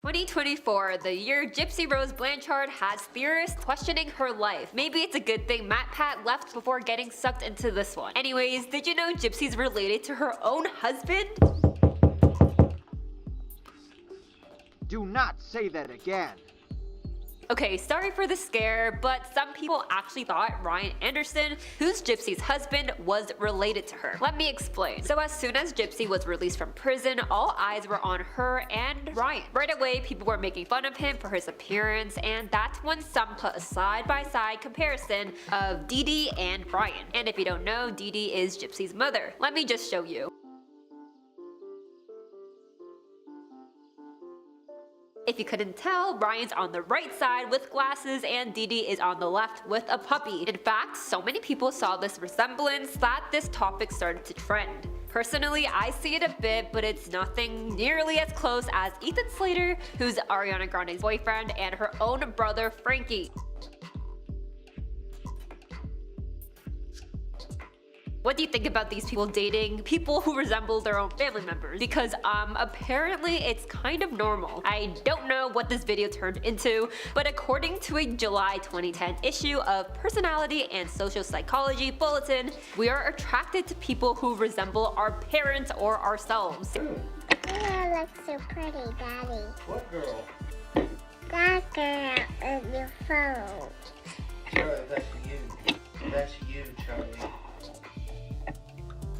2024, the year Gypsy Rose Blanchard has theorists questioning her life. Maybe it's a good thing MatPat left before getting sucked into this one. Anyways, did you know Gypsy's related to her own husband? Do not say that again. Okay, sorry for the scare, but some people actually thought Ryan Anderson, who's Gypsy's husband, was related to her. Let me explain. So as soon as Gypsy was released from prison, all eyes were on her and Ryan. Right away, people were making fun of him for his appearance, and that's when some put a side-by-side comparison of Dee Dee and Ryan. And if you don't know, Dee Dee is Gypsy's mother. Let me just show you. If you couldn't tell, Ryan's on the right side with glasses and Dee Dee is on the left with a puppy. In fact, so many people saw this resemblance that this topic started to trend. Personally, I see it a bit, but it's nothing nearly as close as Ethan Slater, who's Ariana Grande's boyfriend, and her own brother Frankie. What do you think about these people dating people who resemble their own family members? Because apparently it's kind of normal. I don't know what this video turned into, but according to a July 2010 issue of Personality and Social Psychology Bulletin, we are attracted to people who resemble our parents or ourselves. You look so pretty, Daddy. What girl? That girl on your phone. Charlie, that's you. That's you, Charlie.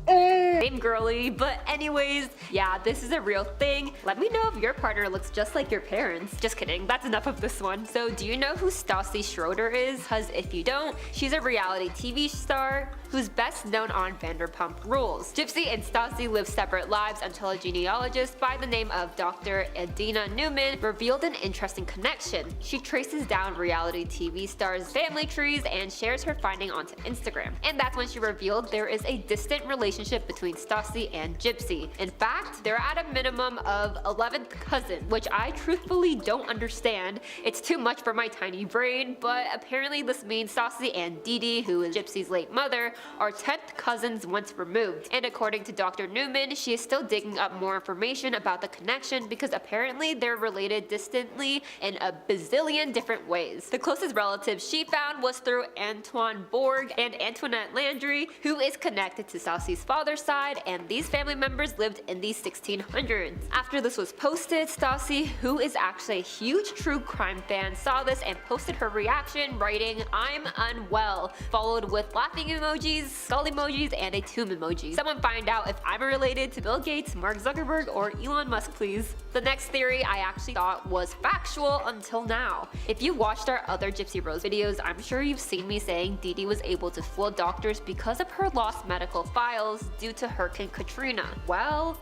Same girly, but anyways, yeah, this is a real thing. Let me know if your partner looks just like your parents. Just kidding, that's enough of this one. So do you know who Stassi Schroeder is? Cause if you don't, she's a reality TV star who's best known on Vanderpump Rules. Gypsy and Stassi live separate lives until a genealogist by the name of Dr. Edina Newman revealed an interesting connection. She traces down reality TV stars' family trees and shares her finding onto Instagram. And that's when she revealed there is a distant relationship between Stassi and Gypsy. In fact, they're at a minimum of 11th cousin, which I truthfully don't understand. It's too much for my tiny brain, but apparently this means Stassi and Dee Dee, who is Gypsy's late mother, are 10th cousins once removed. And according to Dr. Newman, she is still digging up more information about the connection because apparently they're related distantly in a bazillion different ways. The closest relative she found was through Antoine Borg and Antoinette Landry, who is connected to Stassi's father's side, and these family members lived in the 1600s. After this was posted, Stassi, who is actually a huge true crime fan, saw this and posted her reaction, writing, "I'm unwell," followed with laughing emojis, skull emojis, and a tomb emoji. Someone find out if I'm related to Bill Gates, Mark Zuckerberg, or Elon Musk, please. The next theory I actually thought was factual until now. If you watched our other Gypsy Rose videos, I'm sure you've seen me saying Dee Dee was able to fool doctors because of her lost medical files due to Hurricane Katrina. Well,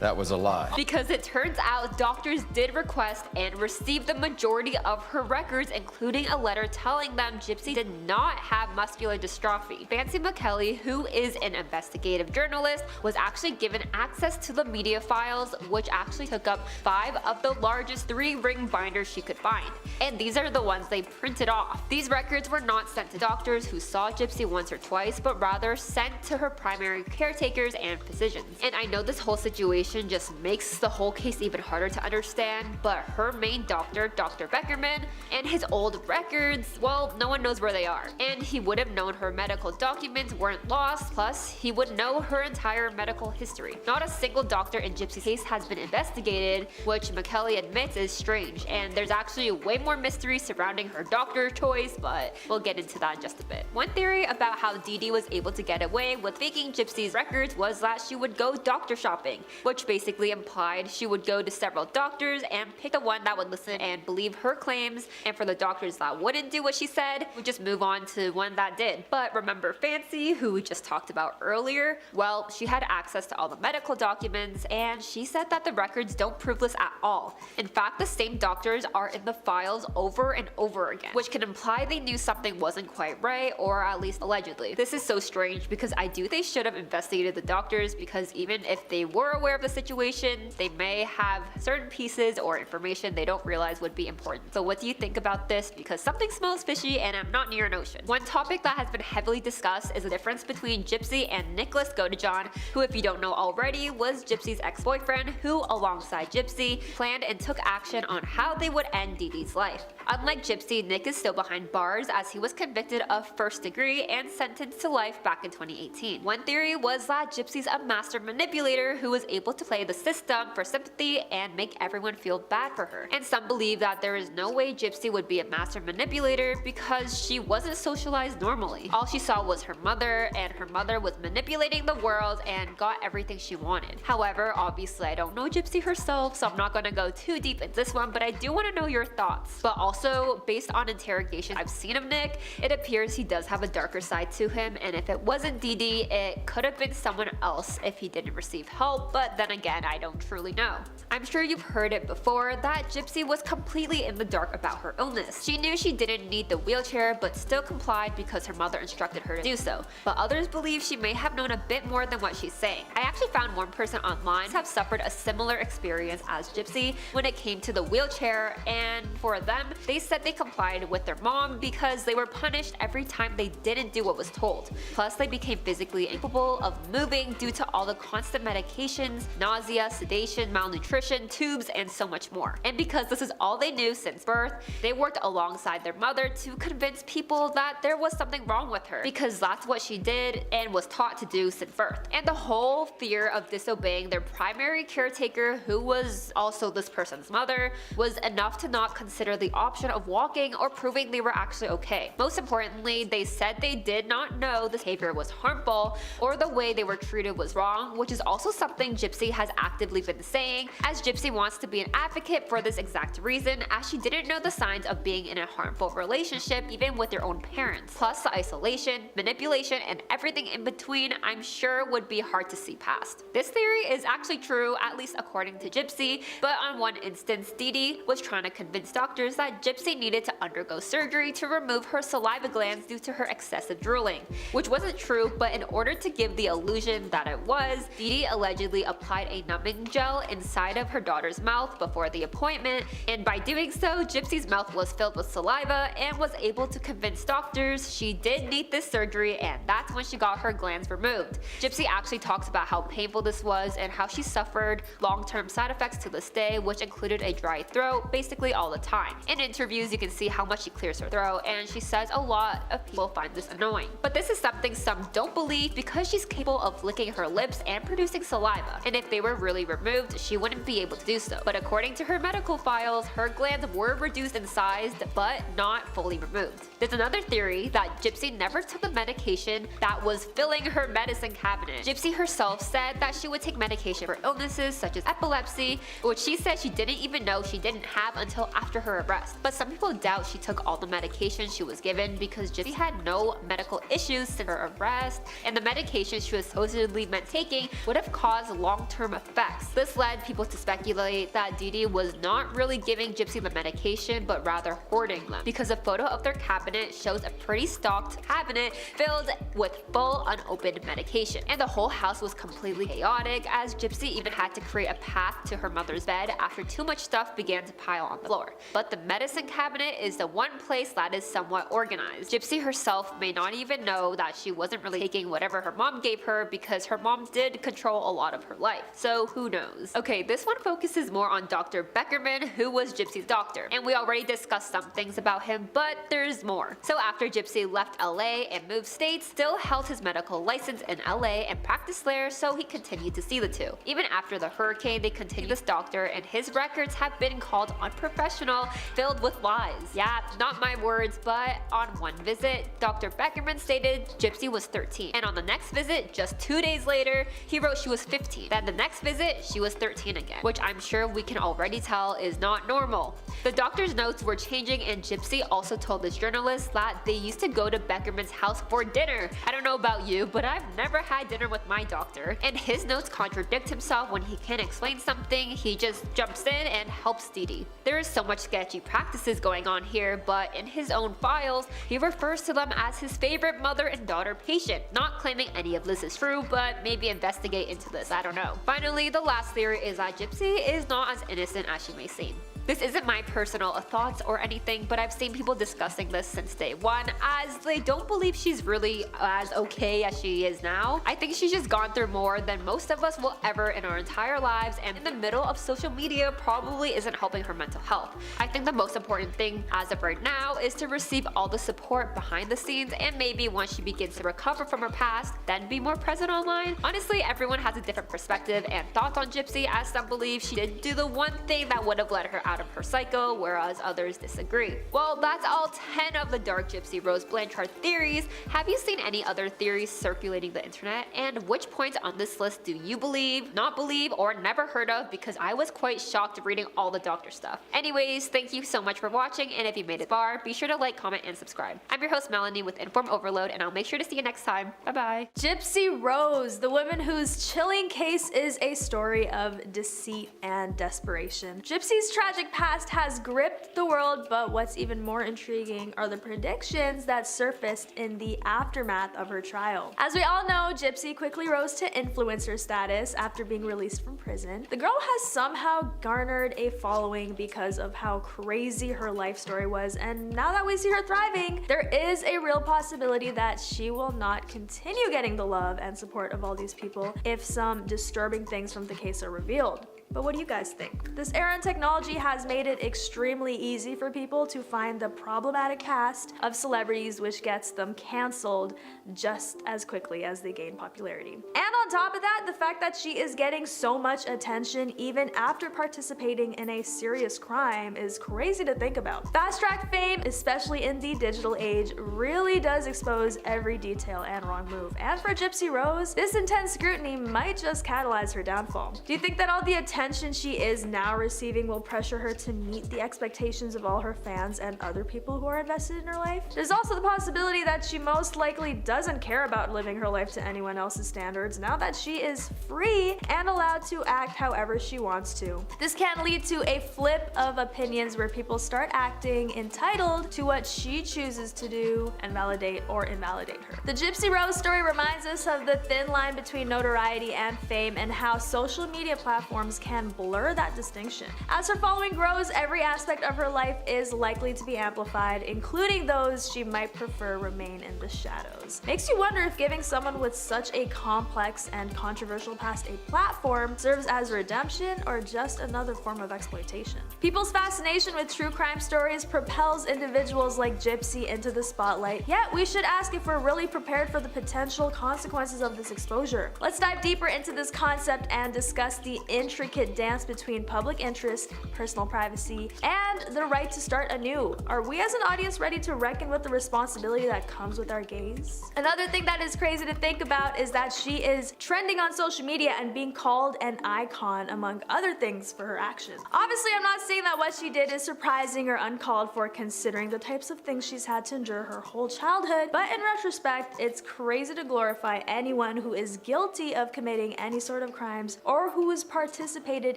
that was a lie. Because it turns out doctors did request and receive the majority of her records, including a letter telling them Gypsy did not have muscular dystrophy. Fancy McKelly, who is an investigative journalist, was actually given access to the media files, which actually took up 5 of the largest 3-ring binders she could find. And these are the ones they printed off. These records were not sent to doctors who saw Gypsy once or twice, but rather sent to her primary caretakers and physicians. And I know this whole situation just makes the whole case even harder to understand, but her main doctor, Dr. Beckerman, and his old records, well, no one knows where they are. And he would have known her medical documents weren't lost, plus he would know her entire medical history. Not a single doctor in Gypsy's case has been investigated, which McKelly admits is strange, and there's actually way more mystery surrounding her doctor choice, but we'll get into that in just a bit. One theory about how Dee Dee was able to get away with faking Gypsy's records was that she would go doctor shopping, which basically implied she would go to several doctors and pick the one that would listen and believe her claims, and for the doctors that wouldn't do what she said, would just move on to one that did. But remember Fancy, who we just talked about earlier? Well, she had access to all the medical documents, and she said that the records don't prove this at all. In fact, the same doctors are in the files over and over again, which can imply they knew something wasn't quite right, or at least allegedly. This is so strange because I do think they should have investigated the doctors, because even if they were aware of the situation, they may have certain pieces or information they don't realize would be important. So what do you think about this? Because something smells fishy and I'm not near an ocean. One topic that has been heavily discussed is the difference between Gypsy and Nicholas Godejohn, who, if you don't know already, was Gypsy's ex-boyfriend who, alongside Gypsy, planned and took action on how they would end Dee Dee's life. Unlike Gypsy, Nick is still behind bars as he was convicted of first degree and sentenced to life back in 2018. One theory was that Gypsy's a master manipulator who was able to play the system for sympathy and make everyone feel bad for her. And some believe that there is no way Gypsy would be a master manipulator because she wasn't socialized normally. All she saw was her mother, and her mother was manipulating the world and got everything she wanted. However, obviously I don't know Gypsy herself, so I'm not gonna go too deep in this one, but I do want to know your thoughts. But also, based on interrogation I've seen of Nick, it appears he does have a darker side to him, and if it wasn't Dee Dee, it could have been someone else if he didn't receive help, but then again, I don't truly know. I'm sure you've heard it before that Gypsy was completely in the dark about her illness. She knew she didn't need the wheelchair, but still complied because her mother instructed her to do so. But others believe she may have known a bit more than what she's saying. I actually found one person online to have suffered a similar experience as Gypsy when it came to the wheelchair, and for them, they said they complied with their mom because they were punished every time they didn't do what was told. Plus, they became physically incapable of moving due to all the constant medications, nausea, sedation, malnutrition, tubes, and so much more. And because this is all they knew since birth, they worked alongside their mother to convince people that there was something wrong with her, because that's what she did and was taught to do since birth. And the whole fear of disobeying their primary caretaker, who was also this person's mother, was enough to not consider the option of walking or proving they were actually okay. Most importantly, they said they did not know this behavior was harmful or the way they were treated was wrong, which is also something Gypsy has actively been saying, as Gypsy wants to be an advocate for this exact reason, as she didn't know the signs of being in a harmful relationship even with their own parents. Plus, the isolation, manipulation, and everything in between, I'm sure would be hard to see past. This theory is actually true, at least according to Gypsy, but on one instance, Dee Dee was trying to convince doctors that Gypsy needed to undergo surgery to remove her saliva glands due to her excessive drooling, which wasn't true, but in order to give the illusion that it was, Dee Dee allegedly applied a numbing gel inside of her daughter's mouth before the appointment, and by doing so, Gypsy's mouth was filled with saliva and was able to convince doctors she did need this surgery, and that's when she got her glands removed. Gypsy actually talks about how painful this was and how she suffered long-term side effects to this day, which included a dry throat basically all the time. In interviews, you can see how much she clears her throat, and she says a lot of people find this annoying. But this is something some don't believe because she's capable of licking her lips and producing saliva, and if they were really removed, she wouldn't be able to do so. But according to her medical files, her glands were reduced in size, but not fully removed. There's another theory that Gypsy never took the medication that was filling her medicine cabinet. Gypsy herself said that she would take medication for illnesses such as epilepsy, which she said she didn't even know she didn't have until after her arrest. But some people doubt she took all the medication she was given because Gypsy had no medical issues since her arrest, and the medication she was supposedly meant taking would have caused long-term effects. This led people to speculate that Dee Dee was not really giving Gypsy the medication, but rather hoarding them, because a photo of their cabinet shows a pretty stocked cabinet filled with full unopened medication, and the whole house was completely chaotic, as Gypsy even had to create a path to her mother's bed after too much stuff began to pile on the floor. But the medicine cabinet is the one place that is somewhat organized. Gypsy herself may not even know that she wasn't really taking whatever her mom gave her because her mom did control a lot of her life, so who knows. Okay, this one focuses more on Dr. Beckerman, who was Gypsy's doctor, and we already discussed some things about him, but there's more. So after Gypsy left LA and moved states, still held his medical license in LA and practiced there, so he continued to see the two. Even after the hurricane, they continued this doctor, and his records have been called unprofessional, filled with lies. Yeah, not my words, but on one visit, Dr. Beckerman stated Gypsy was 13, and on the next visit, just 2 days later, he wrote she was 15. Then the next visit, she was 13 again, which I'm sure we can already tell is not normal. The doctor's notes were changing, and Gypsy also told this journalist that they used to go to Beckerman's house for dinner. I don't know about you, but I've never had dinner with my doctor, and his notes contradict himself. When he can't explain something, he just jumps in and helps Dee Dee. There is so much sketchy practices going on here, but in his own files, he refers to them as his favorite mother and daughter patient, not claiming any of this is true, but maybe investigate into this, I don't know. Finally, the last theory is that Gypsy is not as innocent as she may seem. This isn't my personal thoughts or anything, but I've seen people discussing this since day one, as they don't believe she's really as okay as she is now. I think she's just gone through more than most of us will ever in our entire lives, and in the middle of social media probably isn't helping her mental health. I think the most important thing as of right now is to receive all the support behind the scenes, and maybe once she begins to recover from her past, then be more present online. Honestly, everyone has a different perspective and thoughts on Gypsy, as some believe she did do the one thing that would have led her out of her cycle, whereas others disagree. Well, that's all 10 of the dark Gypsy Rose Blanchard theories. Have you seen any other theories circulating the internet? And which points on this list do you believe, not believe, or never heard of? Because I was quite shocked reading all the doctor stuff. Anyways, thank you so much for watching, and if you made it far, be sure to like, comment, and subscribe. I'm your host Melanie with InformOverload, and I'll make sure to see you next time. Bye bye. Gypsy Rose, the woman whose chilling case is a story of deceit and desperation. Gypsy's tragic past has gripped the world, but what's even more intriguing are the predictions that surfaced in the aftermath of her trial. As we all know, Gypsy quickly rose to influencer status after being released from prison. The girl has somehow garnered a following because of how crazy her life story was, and now that we see her thriving, there is a real possibility that she will not continue getting the love and support of all these people if some disturbing things from the case are revealed. But what do you guys think? This era in technology has made it extremely easy for people to find the problematic past of celebrities, which gets them cancelled just as quickly as they gain popularity. And on top of that, the fact that she is getting so much attention even after participating in a serious crime is crazy to think about. Fast-track fame, especially in the digital age, really does expose every detail and wrong move. And for Gypsy Rose, this intense scrutiny might just catalyze her downfall. Do you think that all the attention she is now receiving will pressure her to meet the expectations of all her fans and other people who are invested in her life? There's also the possibility that she most likely doesn't care about living her life to anyone else's standards now that she is free and allowed to act however she wants to. This can lead to a flip of opinions where people start acting entitled to what she chooses to do and validate or invalidate her. The Gypsy Rose story reminds us of the thin line between notoriety and fame and how social media platforms can blur that distinction. As her following grows, every aspect of her life is likely to be amplified, including those she might prefer remain in the shadows. Makes you wonder if giving someone with such a complex and controversial past a platform serves as redemption or just another form of exploitation. People's fascination with true crime stories propels individuals like Gypsy into the spotlight, yet we should ask if we're really prepared for the potential consequences of this exposure. Let's dive deeper into this concept and discuss the intricate dance between public interest, personal privacy, and the right to start anew. Are we as an audience ready to reckon with the responsibility that comes with our gaze? Another thing that is crazy to think about is that she is trending on social media and being called an icon among other things for her actions. Obviously, I'm not saying that what she did is surprising or uncalled for considering the types of things she's had to endure her whole childhood, but in retrospect, it's crazy to glorify anyone who is guilty of committing any sort of crimes or who is participating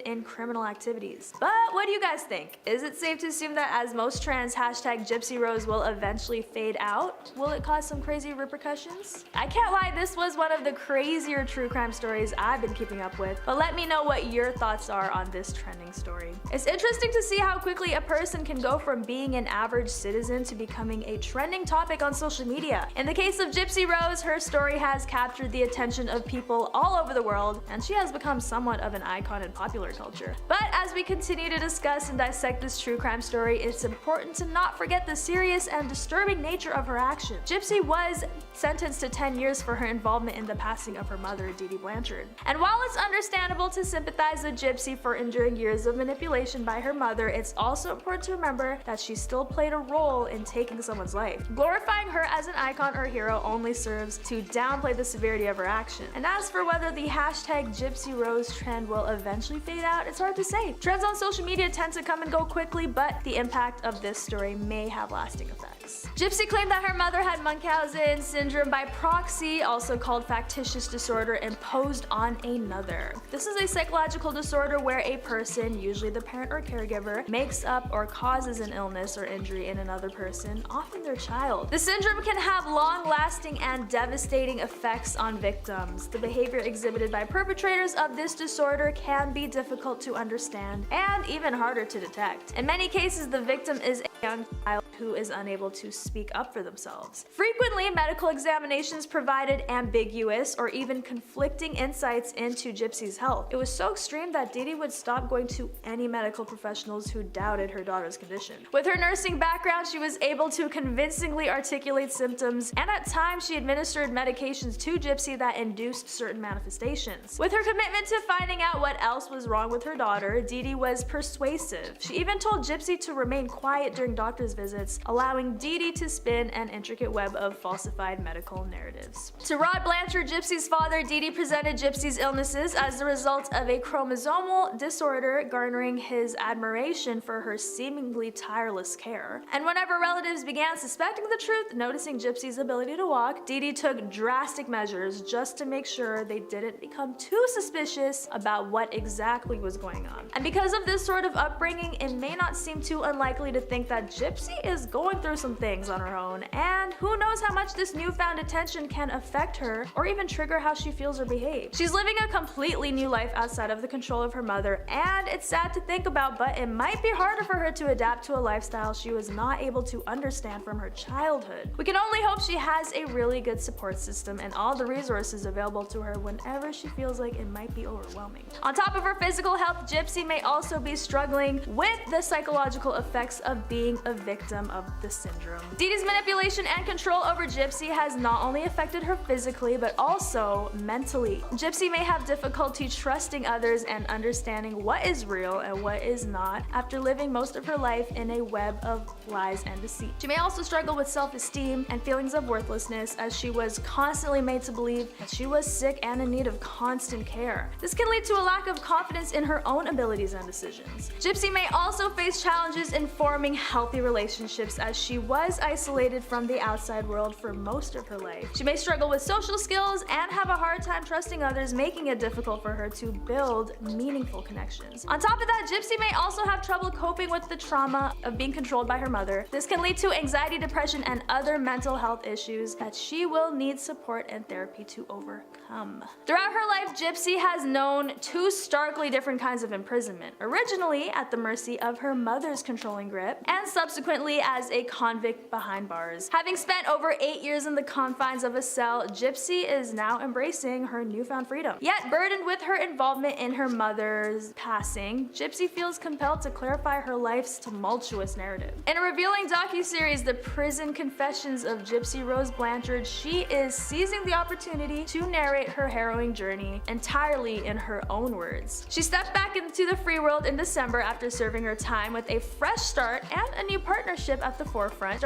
in criminal activities. But what do you guys think? Is it safe to assume that as most trends, #Gypsy Rose will eventually fade out? Will it cause some crazy repercussions? I can't lie, this was one of the crazier true crime stories I've been keeping up with, but let me know what your thoughts are on this trending story. It's interesting to see how quickly a person can go from being an average citizen to becoming a trending topic on social media. In the case of Gypsy Rose, her story has captured the attention of people all over the world, and she has become somewhat of an icon in popular culture. But as we continue to discuss and dissect this true crime story, it's important to not forget the serious and disturbing nature of her actions. Gypsy was sentenced to 10 years for her involvement in the passing of her mother, Dee Dee Blanchard. And while it's understandable to sympathize with Gypsy for enduring years of manipulation by her mother, it's also important to remember that she still played a role in taking someone's life. Glorifying her as an icon or hero only serves to downplay the severity of her action. And as for whether the #Gypsy Rose trend will eventually fade out, it's hard to say. Trends on social media tend to come and go quickly, but the impact of this story may have lasting effects. illness. Gypsy claimed that her mother had Munchausen syndrome by proxy, also called factitious disorder, imposed on another. This is a psychological disorder where a person, usually the parent or caregiver, makes up or causes an illness or injury in another person, often their child. The syndrome can have long-lasting and devastating effects on victims. The behavior exhibited by perpetrators of this disorder can be difficult to understand and even harder to detect. In many cases, the victim is a young child who is unable to speak up for themselves. Frequently, medical examinations provided ambiguous or even conflicting insights into Gypsy's health. It was so extreme that Dee Dee would stop going to any medical professionals who doubted her daughter's condition. With her nursing background, she was able to convincingly articulate symptoms, and at times she administered medications to Gypsy that induced certain manifestations. With her commitment to finding out what else was wrong with her daughter, Dee Dee was persuasive. She even told Gypsy to remain quiet during doctor's visits, allowing Dee Dee to spin an intricate web of falsified medical narratives. To Rod Blanchard, Gypsy's father, Dee Dee presented Gypsy's illnesses as the result of a chromosomal disorder, garnering his admiration for her seemingly tireless care. And whenever relatives began suspecting the truth, noticing Gypsy's ability to walk, Dee Dee took drastic measures just to make sure they didn't become too suspicious about what exactly was going on. And because of this sort of upbringing, it may not seem too unlikely to think that Gypsy is going through some things on her own, and who knows how much this newfound attention can affect her or even trigger how she feels or behaves. She's living a completely new life outside of the control of her mother, and it's sad to think about, but it might be harder for her to adapt to a lifestyle she was not able to understand from her childhood. We can only hope she has a really good support system and all the resources available to her whenever she feels like it might be overwhelming. On top of her physical health, Gypsy may also be struggling with the psychological effects of being a victim of the syndrome. Dee Dee's manipulation and control over Gypsy has not only affected her physically, but also mentally. Gypsy may have difficulty trusting others and understanding what is real and what is not after living most of her life in a web of lies and deceit. She may also struggle with self-esteem and feelings of worthlessness, as she was constantly made to believe that she was sick and in need of constant care. This can lead to a lack of confidence in her own abilities and decisions. Gypsy may also face challenges in forming healthy relationships, as she was isolated from the outside world for most of her life. She may struggle with social skills and have a hard time trusting others, making it difficult for her to build meaningful connections. On top of that, Gypsy may also have trouble coping with the trauma of being controlled by her mother. This can lead to anxiety, depression, and other mental health issues that she will need support and therapy to overcome. Throughout her life, Gypsy has known two starkly different kinds of imprisonment. Originally at the mercy of her mother's controlling grip, and subsequently as a convict behind bars. Having spent over 8 years in the confines of a cell, Gypsy is now embracing her newfound freedom. Yet burdened with her involvement in her mother's passing, Gypsy feels compelled to clarify her life's tumultuous narrative. In a revealing docuseries, The Prison Confessions of Gypsy Rose Blanchard, she is seizing the opportunity to narrate her harrowing journey entirely in her own words. She stepped back into the free world in December after serving her time with a fresh start and a new partnership at the forefront.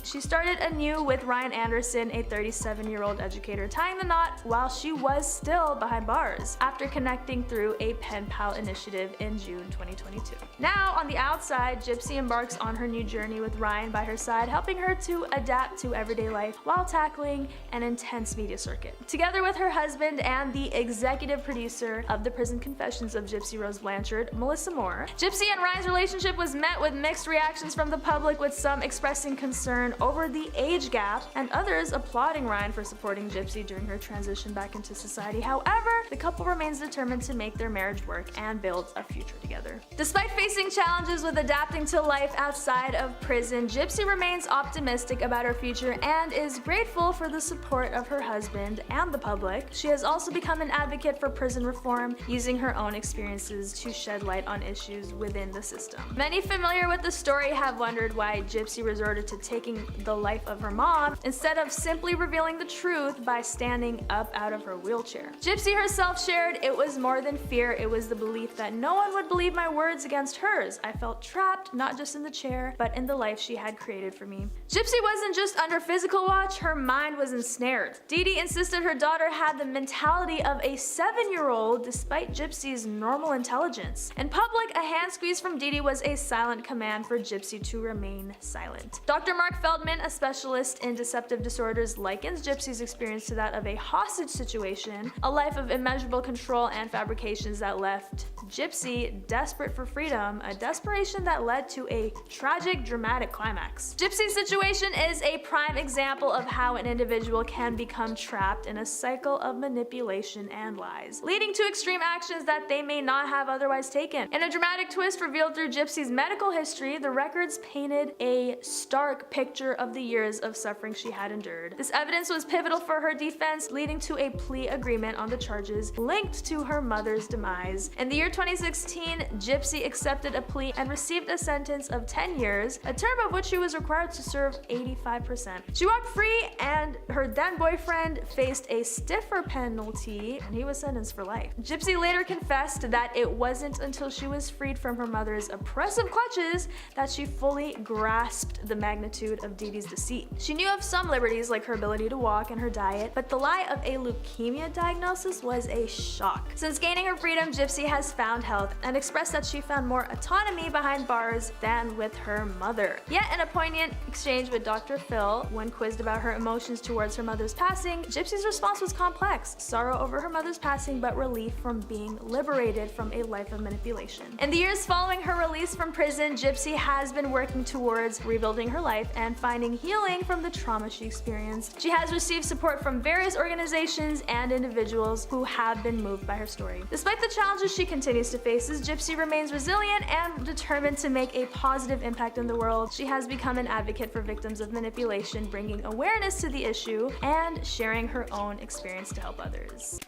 She started anew with Ryan Anderson, a 37-year-old educator, tying the knot while she was still behind bars, after connecting through a pen pal initiative in June 2022. Now, on the outside, Gypsy embarks on her new journey with Ryan by her side, helping her to adapt to everyday life while tackling an intense media circuit. Together with her husband and the executive producer of The Prison Confessions of Gypsy Rose Blanchard, Melissa Moore, Gypsy and Ryan's relationship was met with mixed reactions from the public, with some expressing concern over the age gap and others applauding Ryan for supporting Gypsy during her transition back into society. However, the couple remains determined to make their marriage work and build a future together. Despite facing challenges with adapting to life outside of prison, Gypsy remains optimistic about her future and is grateful for the support of her husband and the public. She has also become an advocate for prison reform, using her own experiences to shed light on issues within the system. Many familiar with the story have wondered why Gypsy resorted to taking the life of her mom instead of simply revealing the truth by standing up out of her wheelchair. Gypsy herself shared, "It was more than fear, it was the belief that no one would believe my words against hers. I felt trapped, not just in the chair, but in the life she had created for me." Gypsy wasn't just under physical watch, her mind was ensnared. Dee Dee insisted her daughter had the mentality of a 7-year-old despite Gypsy's normal intelligence. In public, a hand squeeze from Dee Dee was a silent command for Gypsy to remain silent. past. Dr. Mark Feldman, a specialist in deceptive disorders, likens Gypsy's experience to that of a hostage situation, a life of immeasurable control and fabrications that left Gypsy desperate for freedom, a desperation that led to a tragic, dramatic climax. Gypsy's situation is a prime example of how an individual can become trapped in a cycle of manipulation and lies, leading to extreme actions that they may not have otherwise taken. In a dramatic twist revealed through Gypsy's medical history, the records painted a stark picture of the years of suffering she had endured. This evidence was pivotal for her defense, leading to a plea agreement on the charges linked to her mother's demise. In the year 2016, Gypsy accepted a plea and received a sentence of 10 years, a term of which she was required to serve 85%. She walked free, and her then boyfriend faced a stiffer penalty, and he was sentenced for life. Gypsy later confessed that it wasn't until she was freed from her mother's oppressive clutches that she fully grasped the magnitude of Dee Dee's deceit. She knew of some liberties like her ability to walk and her diet, but the lie of a leukemia diagnosis was a shock. Since gaining her freedom, Gypsy has found health and expressed that she found more autonomy behind bars than with her mother. Yet in a poignant exchange with Dr. Phil, when quizzed about her emotions towards her mother's passing, Gypsy's response was complex: sorrow over her mother's passing, but relief from being liberated from a life of manipulation. In the years following her release from prison, Gypsy has been working towards rebuilding her life and finding healing from the trauma she experienced. She has received support from various organizations and individuals who have been moved by her story. Despite the challenges she continues to face, Gypsy remains resilient and determined to make a positive impact in the world. She has become an advocate for victims of manipulation, bringing awareness to the issue and sharing her own experience to help others.